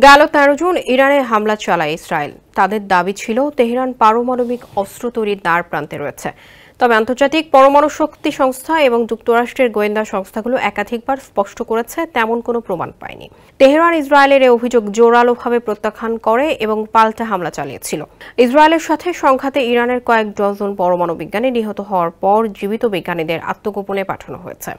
গেল ১৩ জুন ইরানে হামলা চালায় ইসরায়েল। তাদের দাবি ছিল তেহরান পারমাণবিক অস্ত্র তৈরির দ্বার প্রান্তে রয়েছে। তবে আন্তর্জাতিক পরমাণু শক্তি সংস্থা এবং যুক্তরাষ্ট্রের গোয়েন্দা সংস্থাগুলো একাধিকবার স্পষ্ট করেছে তেমন কোনো প্রমাণ পায়নি। তেহরান ইসরায়েলের এই অভিযোগ জোরালোভাবে প্রত্যাখ্যান করে এবং পাল্টা হামলা চালিয়েছিল। ইসরায়েলের সাথে সংঘাতে ইরানের কয়েক ডজন পরমাণু বিজ্ঞানী নিহত হওয়ার পর জীবিত বিজ্ঞানীদের আত্মগোপনে পাঠানো হয়েছে।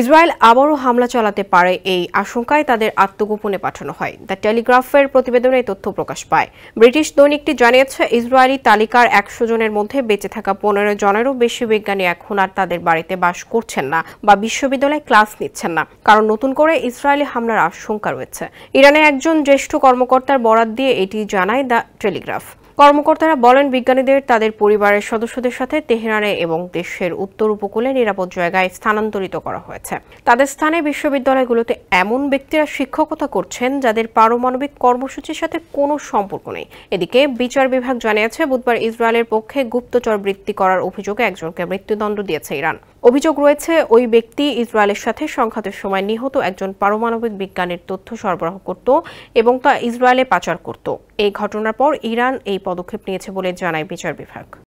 ইসরায়েল আবারও হামলা চালাতে পারে এই আশঙ্কায় তাদের আত্মগোপনে পাঠানো হয়। দ্য টেলিগ্রাফের প্রতিবেদনে এই তথ্য প্রকাশ পায়। ব্রিটিশ দৈনিকটি জানিয়েছে, ইসরায়েলি তালিকার ১০০ জনের মধ্যে বেঁচে থাকা ১৫ জনেরও বেশি বিজ্ঞানী এখন আর তাদের বাড়িতে বাস করছেন না বা বিশ্ববিদ্যালয়ে ক্লাস নিচ্ছেন না, কারণ নতুন করে ইসরায়েলি হামলার আশঙ্কা রয়েছে। ইরানের একজন জ্যেষ্ঠ কর্মকর্তার বরাত দিয়ে এটি জানায় দ্য টেলিগ্রাফ। কর্মকর্তারা বলেন, বিজ্ঞানীদের তাদের পরিবারের সদস্যদের সাথে তেহরানে এবং দেশের উত্তর উপকূলে নিরাপদ জায়গায় স্থানান্তরিত করা হয়েছে। তাদের স্থানে বিশ্ববিদ্যালয়গুলোতে এমন ব্যক্তিরা শিক্ষকতা করছেন যাদের পারমাণবিক কর্মসূচির সাথে কোনো সম্পর্ক নেই। এদিকে বিচার বিভাগ জানিয়েছে, বুধবার ইসরায়েলের পক্ষে গুপ্তচর বৃত্তি করার অভিযোগে একজনকে মৃত্যুদণ্ড দিয়েছে ইরান। অভিযোগ রয়েছে, ওই ব্যক্তি ইসরায়েলের সাথে সংঘাতের সময় নিহত একজন পারমাণবিক বিজ্ঞানীর তথ্য সরবরাহ করত এবং তা ইসরায়েলে পাচার করত। এই ঘটনার পর ইরান এই পদক্ষেপ নিয়েছে বলে জানায় বিচার বিভাগ।